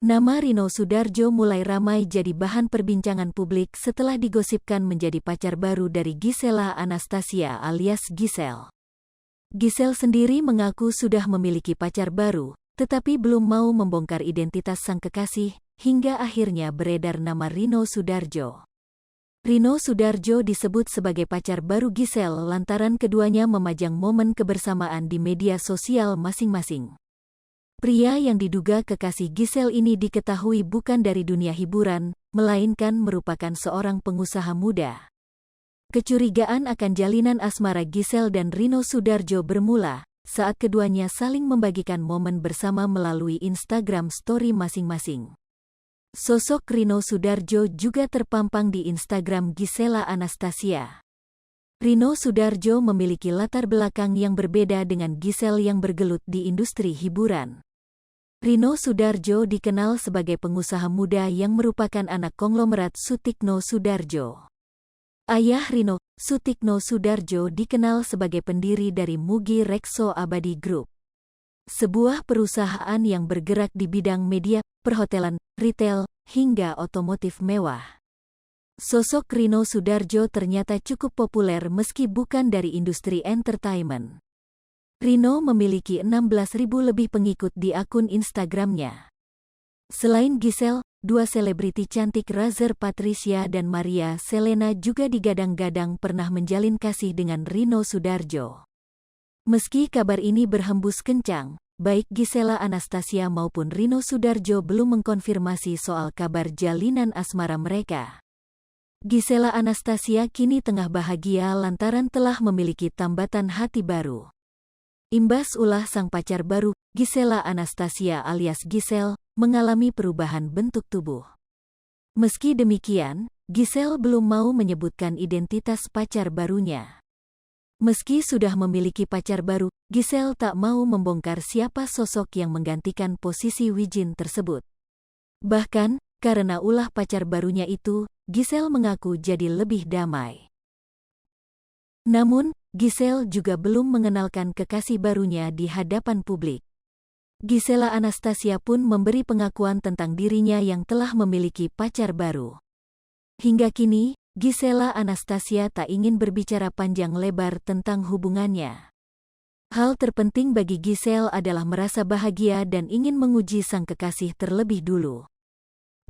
Nama Rino Soedarjo mulai ramai jadi bahan perbincangan publik setelah digosipkan menjadi pacar baru dari Gisela Anastasia alias Gisel. Gisel sendiri mengaku sudah memiliki pacar baru, tetapi belum mau membongkar identitas sang kekasih, hingga akhirnya beredar nama Rino Soedarjo. Rino Soedarjo disebut sebagai pacar baru Gisel lantaran keduanya memajang momen kebersamaan di media sosial masing-masing. Pria yang diduga kekasih Gisel ini diketahui bukan dari dunia hiburan, melainkan merupakan seorang pengusaha muda. Kecurigaan akan jalinan asmara Gisel dan Rino Soedarjo bermula saat keduanya saling membagikan momen bersama melalui Instagram story masing-masing. Sosok Rino Soedarjo juga terpampang di Instagram Gisela Anastasia. Rino Soedarjo memiliki latar belakang yang berbeda dengan Gisel yang bergelut di industri hiburan. Rino Soedarjo dikenal sebagai pengusaha muda yang merupakan anak konglomerat Sutikno Soedarjo. Ayah Rino, Sutikno Soedarjo dikenal sebagai pendiri dari Mugi Rekso Abadi Group, sebuah perusahaan yang bergerak di bidang media, perhotelan, retail, hingga otomotif mewah. Sosok Rino Soedarjo ternyata cukup populer meski bukan dari industri entertainment. Rino memiliki 16.000 lebih pengikut di akun Instagramnya. Selain Gisel, dua selebriti cantik Razer Patricia dan Maria Selena juga digadang-gadang pernah menjalin kasih dengan Rino Soedarjo. Meski kabar ini berhembus kencang, baik Gisela Anastasia maupun Rino Soedarjo belum mengkonfirmasi soal kabar jalinan asmara mereka. Gisela Anastasia kini tengah bahagia lantaran telah memiliki tambatan hati baru. Imbas ulah sang pacar baru, Gisela Anastasia alias Gisel, mengalami perubahan bentuk tubuh. Meski demikian, Gisel belum mau menyebutkan identitas pacar barunya. Meski sudah memiliki pacar baru, Gisel tak mau membongkar siapa sosok yang menggantikan posisi Wijin tersebut. Bahkan, karena ulah pacar barunya itu, Gisel mengaku jadi lebih damai. Namun, Gisel juga belum mengenalkan kekasih barunya di hadapan publik. Gisela Anastasia pun memberi pengakuan tentang dirinya yang telah memiliki pacar baru. Hingga kini, Gisela Anastasia tak ingin berbicara panjang lebar tentang hubungannya. Hal terpenting bagi Gisel adalah merasa bahagia dan ingin menguji sang kekasih terlebih dulu.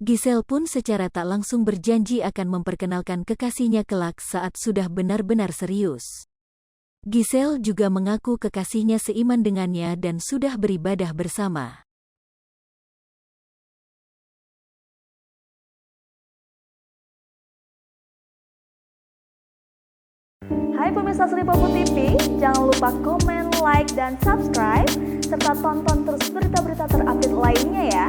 Gisel pun secara tak langsung berjanji akan memperkenalkan kekasihnya kelak saat sudah benar-benar serius. Gisel juga mengaku kekasihnya seiman dengannya dan sudah beribadah bersama. Hai pemirsa Sri Popo TV, jangan lupa komen, like, dan subscribe, serta tonton terus berita-berita terupdate lainnya ya.